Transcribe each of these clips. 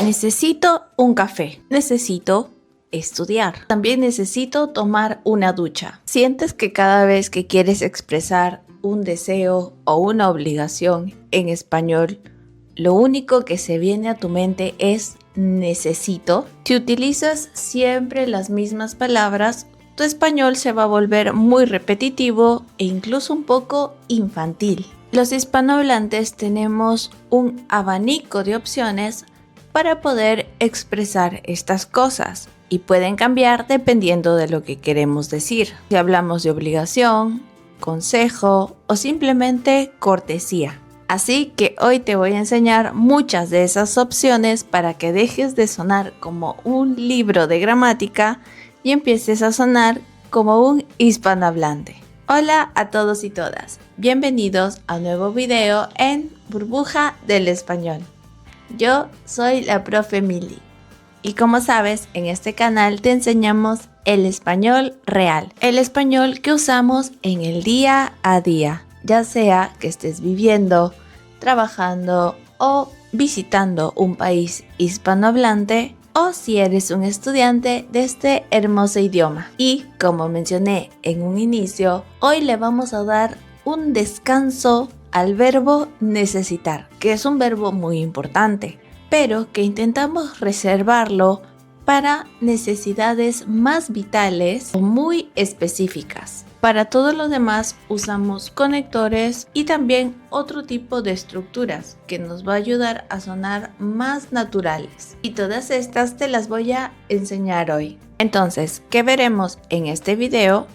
Necesito un café. Necesito estudiar. También necesito tomar una ducha. ¿Sientes que cada vez que quieres expresar un deseo o una obligación en español, lo único que se viene a tu mente es necesito? Si utilizas siempre las mismas palabras, tu español se va a volver muy repetitivo e incluso un poco infantil. Los hispanohablantes tenemos un abanico de opciones para poder expresar estas cosas y pueden cambiar dependiendo de lo que queremos decir. Si hablamos de obligación, consejo o simplemente cortesía. Así que hoy te voy a enseñar muchas de esas opciones para que dejes de sonar como un libro de gramática y empieces a sonar como un hispanohablante. Hola a todos y todas, bienvenidos a un nuevo video en Burbuja del Español. Yo soy la profe Mili y como sabes, en este canal te enseñamos el español real, el español que usamos en el día a día, ya sea que estés viviendo, trabajando o visitando un país hispanohablante o si eres un estudiante de este hermoso idioma. Y como mencioné en un inicio, hoy le vamos a dar un descanso al verbo necesitar, que es un verbo muy importante, pero que intentamos reservarlo para necesidades más vitales o muy específicas. Para todo lo demás usamos conectores y también otro tipo de estructuras que nos va a ayudar a sonar más naturales. Y todas estas te las voy a enseñar hoy. Entonces, ¿qué veremos en este video?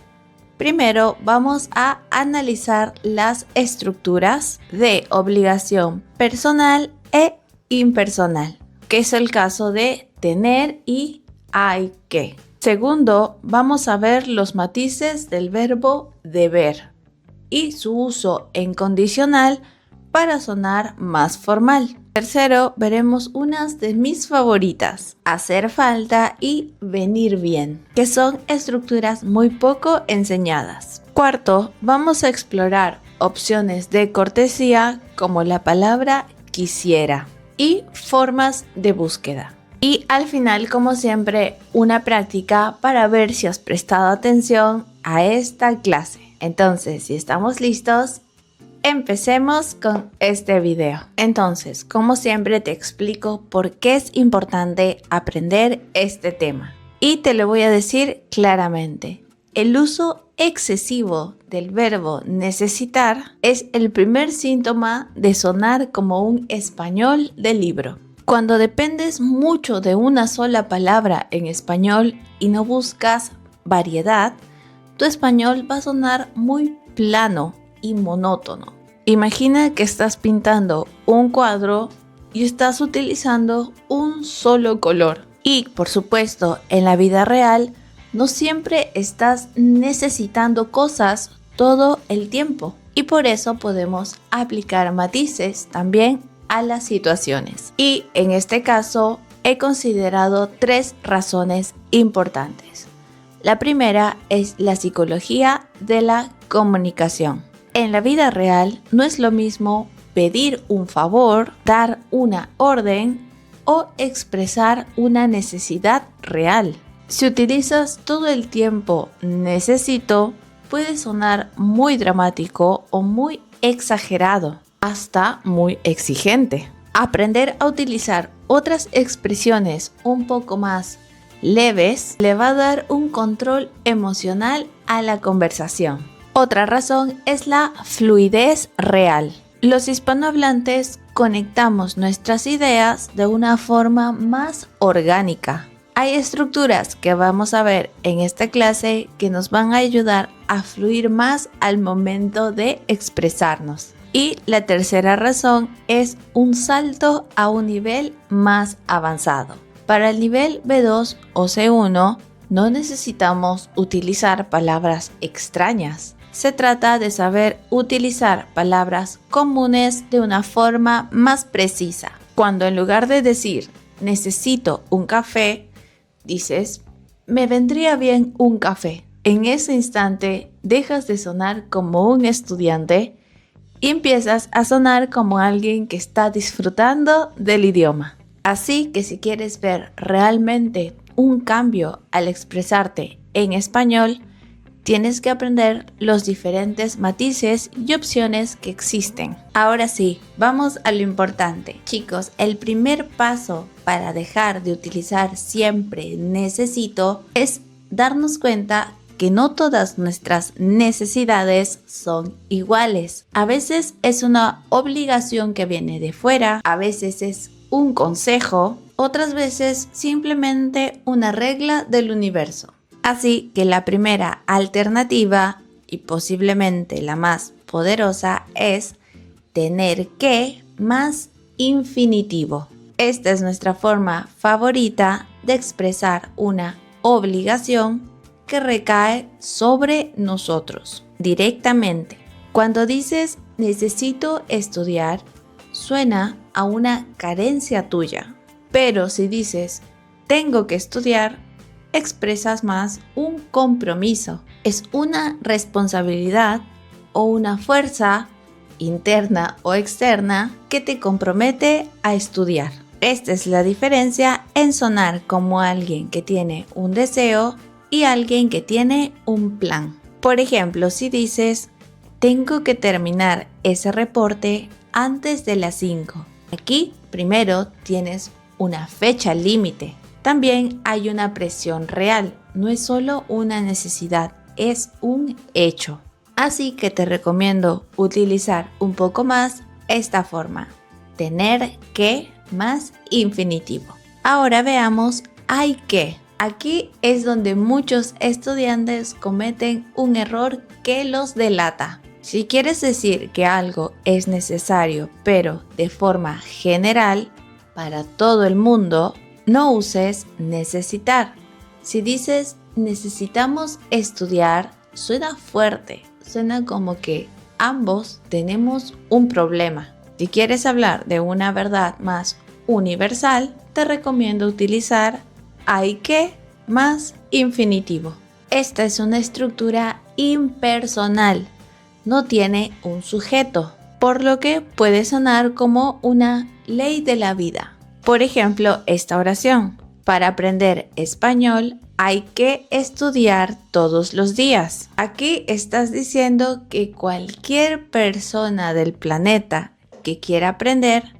Primero vamos a analizar las estructuras de obligación personal e impersonal, que es el caso de tener y hay que. Segundo, vamos a ver los matices del verbo deber y su uso en condicional para sonar más formal. Tercero, veremos unas de mis favoritas, hacer falta y venir bien, que son estructuras muy poco enseñadas. Cuarto, vamos a explorar opciones de cortesía como la palabra quisiera y formas de búsqueda. Y al final, como siempre, una práctica para ver si has prestado atención a esta clase. Entonces, si estamos listos, empecemos con este video. Entonces, como siempre te explico por qué es importante aprender este tema. Y te lo voy a decir claramente. El uso excesivo del verbo necesitar es el primer síntoma de sonar como un español de libro. Cuando dependes mucho de una sola palabra en español y no buscas variedad, tu español va a sonar muy plano y monótono. Imagina que estás pintando un cuadro y estás utilizando un solo color. Y, por supuesto, en la vida real, no siempre estás necesitando cosas todo el tiempo. Y por eso podemos aplicar matices también a las situaciones. Y en este caso, he considerado 3 razones importantes. La primera es la psicología de la comunicación. En la vida real no es lo mismo pedir un favor, dar una orden o expresar una necesidad real. Si utilizas todo el tiempo necesito, puede sonar muy dramático o muy exagerado, hasta muy exigente. Aprender a utilizar otras expresiones un poco más leves le va a dar un control emocional a la conversación. Otra razón es la fluidez real. Los hispanohablantes conectamos nuestras ideas de una forma más orgánica. Hay estructuras que vamos a ver en esta clase que nos van a ayudar a fluir más al momento de expresarnos. Y la tercera razón es un salto a un nivel más avanzado. Para el nivel B2 o C1 no necesitamos utilizar palabras extrañas. Se trata de saber utilizar palabras comunes de una forma más precisa. Cuando en lugar de decir necesito un café, dices me vendría bien un café. En ese instante dejas de sonar como un estudiante y empiezas a sonar como alguien que está disfrutando del idioma. Así que si quieres ver realmente un cambio al expresarte en español, tienes que aprender los diferentes matices y opciones que existen. Ahora sí, vamos a lo importante. Chicos, el primer paso para dejar de utilizar siempre necesito es darnos cuenta que no todas nuestras necesidades son iguales. A veces es una obligación que viene de fuera, a veces es un consejo, otras veces simplemente una regla del universo. Así que la primera alternativa, y posiblemente la más poderosa, es tener que más infinitivo. Esta es nuestra forma favorita de expresar una obligación que recae sobre nosotros directamente. Cuando dices necesito estudiar, suena a una carencia tuya. Pero si dices tengo que estudiar, expresas más un compromiso. Es una responsabilidad o una fuerza interna o externa que te compromete a estudiar. Esta es la diferencia en sonar como alguien que tiene un deseo y alguien que tiene un plan. Por ejemplo, si dices tengo que terminar ese reporte antes de las 5. Aquí primero tienes una fecha límite. También hay una presión real, no es solo una necesidad, es un hecho. Así que te recomiendo utilizar un poco más esta forma, tener que más infinitivo. Ahora veamos hay que. Aquí es donde muchos estudiantes cometen un error que los delata. Si quieres decir que algo es necesario, pero de forma general, para todo el mundo, no uses necesitar. Si dices necesitamos estudiar, suena fuerte, suena como que ambos tenemos un problema. Si quieres hablar de una verdad más universal, te recomiendo utilizar hay que más infinitivo. Esta es una estructura impersonal, no tiene un sujeto, por lo que puede sonar como una ley de la vida. Por ejemplo, esta oración. Para aprender español hay que estudiar todos los días. Aquí estás diciendo que cualquier persona del planeta que quiera aprender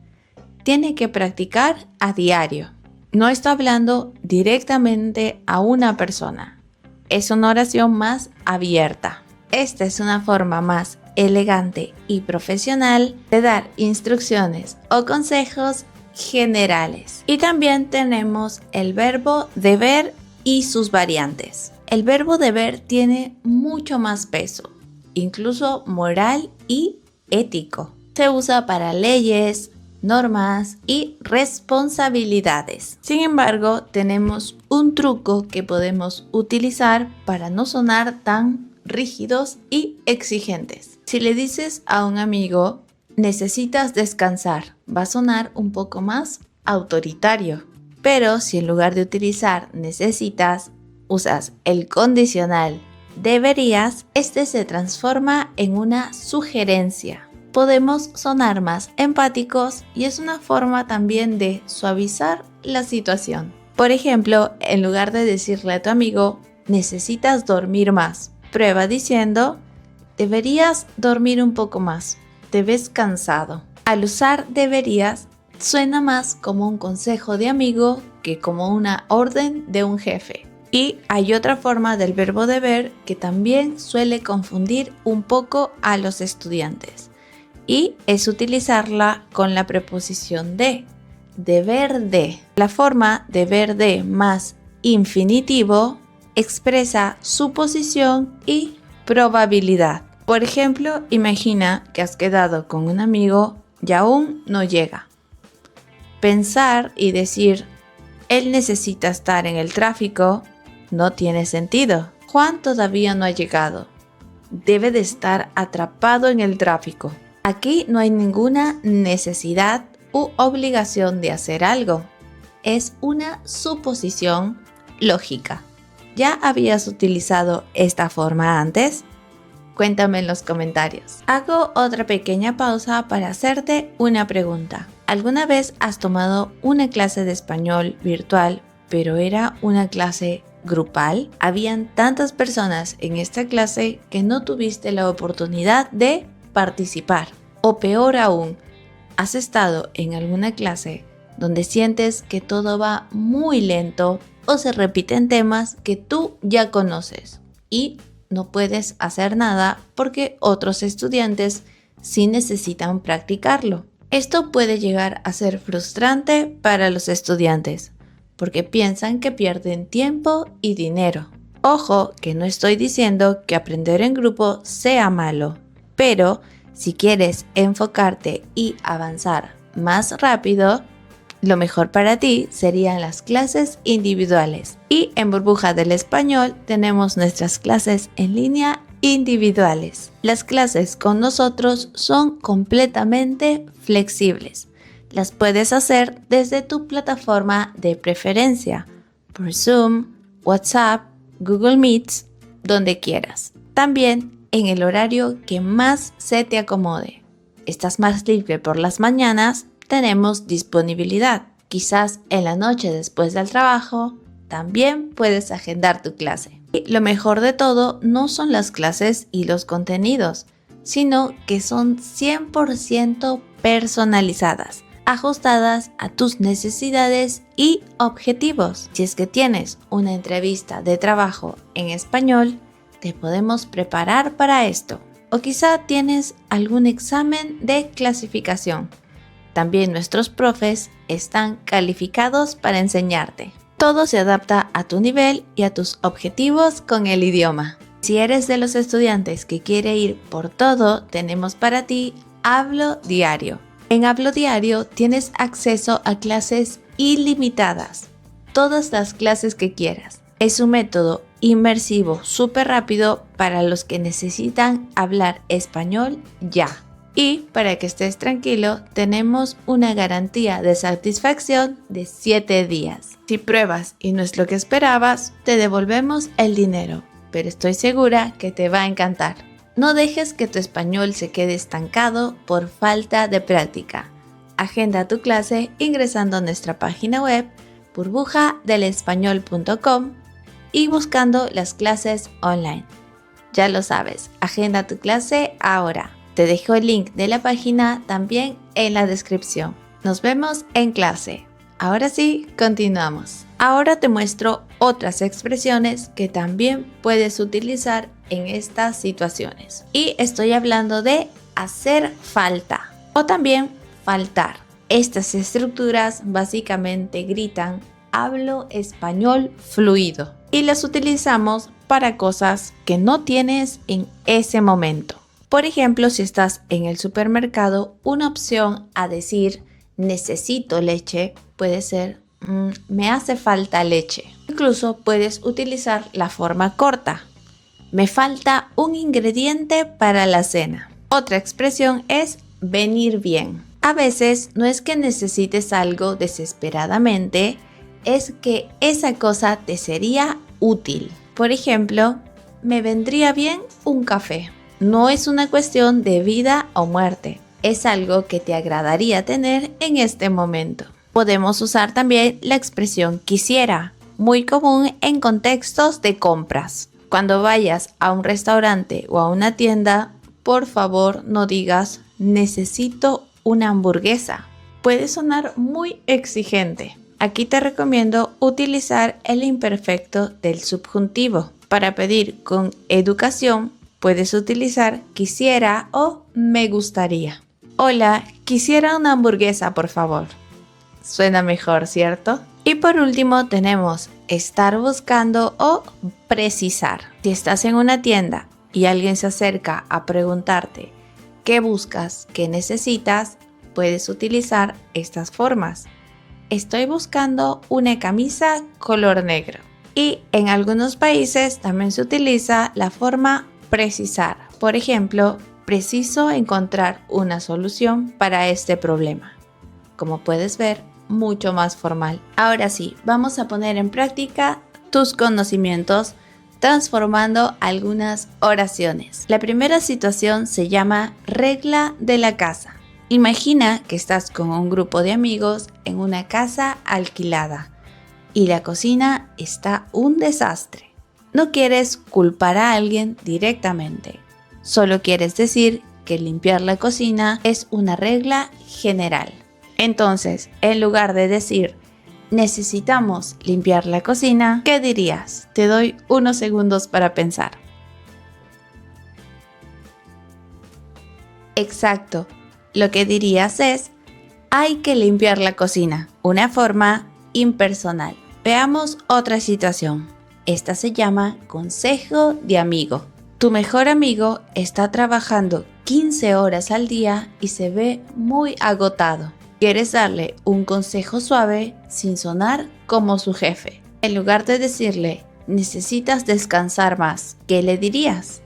tiene que practicar a diario. No está hablando directamente a una persona. Es una oración más abierta. Esta es una forma más elegante y profesional de dar instrucciones o consejos generales. Y también tenemos el verbo deber y sus variantes. El verbo deber tiene mucho más peso, incluso moral y ético. Se usa para leyes, normas y responsabilidades. Sin embargo, tenemos un truco que podemos utilizar para no sonar tan rígidos y exigentes. Si le dices a un amigo necesitas descansar, va a sonar un poco más autoritario. Pero si en lugar de utilizar necesitas, usas el condicional deberías, este se transforma en una sugerencia. Podemos sonar más empáticos y es una forma también de suavizar la situación. Por ejemplo, en lugar de decirle a tu amigo, necesitas dormir más, prueba diciendo, deberías dormir un poco más, te ves cansado. Al usar deberías, suena más como un consejo de amigo que como una orden de un jefe. Y hay otra forma del verbo deber que también suele confundir un poco a los estudiantes. Y es utilizarla con la preposición de, deber de. La forma deber de más infinitivo expresa suposición y probabilidad. Por ejemplo, imagina que has quedado con un amigo y aún no llega. Pensar y decir, él necesita estar en el tráfico, no tiene sentido. Juan todavía no ha llegado. Debe de estar atrapado en el tráfico. Aquí no hay ninguna necesidad u obligación de hacer algo. Es una suposición lógica. ¿Ya habías utilizado esta forma antes? Cuéntame en los comentarios. Hago otra pequeña pausa para hacerte una pregunta. ¿Alguna vez has tomado una clase de español virtual, pero era una clase grupal? Habían tantas personas en esta clase que no tuviste la oportunidad de participar. O peor aún, ¿has estado en alguna clase donde sientes que todo va muy lento o se repiten temas que tú ya conoces y no puedes hacer nada porque otros estudiantes sí necesitan practicarlo? Esto puede llegar a ser frustrante para los estudiantes porque piensan que pierden tiempo y dinero. Ojo, que no estoy diciendo que aprender en grupo sea malo, pero si quieres enfocarte y avanzar más rápido, lo mejor para ti serían las clases individuales. Y en Burbuja del Español tenemos nuestras clases en línea individuales. Las clases con nosotros son completamente flexibles. Las puedes hacer desde tu plataforma de preferencia, por Zoom, WhatsApp, Google Meets, donde quieras. También en el horario que más se te acomode. ¿Estás más libre por las mañanas? Tenemos disponibilidad. Quizás en la noche después del trabajo también puedes agendar tu clase. Y lo mejor de todo no son las clases y los contenidos, sino que son 100% personalizadas, ajustadas a tus necesidades y objetivos. Si es que tienes una entrevista de trabajo en español, te podemos preparar para esto. O quizá tienes algún examen de clasificación. También nuestros profes están calificados para enseñarte. Todo se adapta a tu nivel y a tus objetivos con el idioma. Si eres de los estudiantes que quiere ir por todo, tenemos para ti Hablo Diario. En Hablo Diario tienes acceso a clases ilimitadas, todas las clases que quieras. Es un método inmersivo súper rápido para los que necesitan hablar español ya. Y para que estés tranquilo, tenemos una garantía de satisfacción de 7 días. Si pruebas y no es lo que esperabas, te devolvemos el dinero, pero estoy segura que te va a encantar. No dejes que tu español se quede estancado por falta de práctica. Agenda tu clase ingresando a nuestra página web burbujadelespañol.com y buscando las clases online. Ya lo sabes, agenda tu clase ahora. Te dejo el link de la página también en la descripción. Nos vemos en clase. Ahora sí, continuamos. Ahora te muestro otras expresiones que también puedes utilizar en estas situaciones. Y estoy hablando de hacer falta o también faltar. Estas estructuras básicamente gritan hablo español fluido y las utilizamos para cosas que no tienes en ese momento. Por ejemplo, si estás en el supermercado, una opción a decir necesito leche puede ser me hace falta leche. Incluso puedes utilizar la forma corta. Me falta un ingrediente para la cena. Otra expresión es venir bien. A veces no es que necesites algo desesperadamente, es que esa cosa te sería útil. Por ejemplo, me vendría bien un café. No es una cuestión de vida o muerte, es algo que te agradaría tener en este momento. Podemos usar también la expresión quisiera, muy común en contextos de compras. Cuando vayas a un restaurante o a una tienda, por favor no digas necesito una hamburguesa. Puede sonar muy exigente. Aquí te recomiendo utilizar el imperfecto del subjuntivo. Para pedir con educación, puedes utilizar quisiera o me gustaría. Hola, quisiera una hamburguesa, por favor. Suena mejor, ¿cierto? Y por último tenemos estar buscando o precisar. Si estás en una tienda y alguien se acerca a preguntarte qué buscas, qué necesitas, puedes utilizar estas formas. Estoy buscando una camisa color negro. Y en algunos países también se utiliza la forma precisar. Por ejemplo, preciso encontrar una solución para este problema. Como puedes ver, mucho más formal. Ahora sí, vamos a poner en práctica tus conocimientos transformando algunas oraciones. La primera situación se llama regla de la casa. Imagina que estás con un grupo de amigos en una casa alquilada y la cocina está un desastre. No quieres culpar a alguien directamente, solo quieres decir que limpiar la cocina es una regla general. Entonces, en lugar de decir necesitamos limpiar la cocina, ¿qué dirías? Te doy unos segundos para pensar. Exacto. Lo que dirías es, hay que limpiar la cocina, una forma impersonal. Veamos otra situación. Esta se llama consejo de amigo. Tu mejor amigo está trabajando 15 horas al día y se ve muy agotado. Quieres darle un consejo suave sin sonar como su jefe. En lugar de decirle, necesitas descansar más, ¿qué le dirías?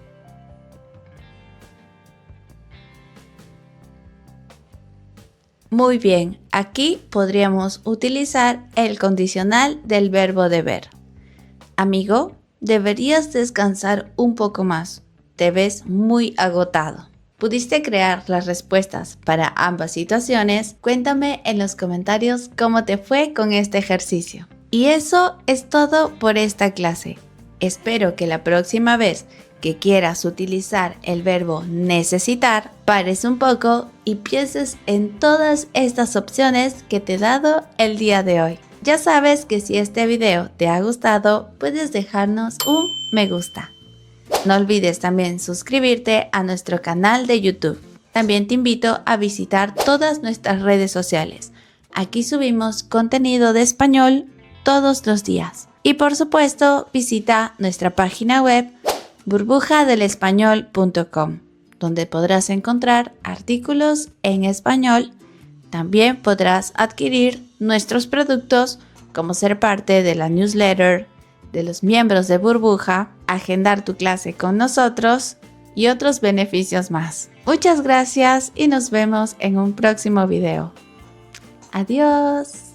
Muy bien, aquí podríamos utilizar el condicional del verbo deber. Amigo, deberías descansar un poco más. Te ves muy agotado. ¿Pudiste crear las respuestas para ambas situaciones? Cuéntame en los comentarios cómo te fue con este ejercicio. Y eso es todo por esta clase. Espero que la próxima vez que quieras utilizar el verbo necesitar, pares un poco y pienses en todas estas opciones que te he dado el día de hoy. Ya sabes que si este video te ha gustado, puedes dejarnos un me gusta. No olvides también suscribirte a nuestro canal de YouTube. También te invito a visitar todas nuestras redes sociales. Aquí subimos contenido de español todos los días. Y por supuesto, visita nuestra página web burbujadelespañol.com, donde podrás encontrar artículos en español. También podrás adquirir nuestros productos, como ser parte de la newsletter de los miembros de Burbuja, agendar tu clase con nosotros y otros beneficios más. Muchas gracias y nos vemos en un próximo video. Adiós.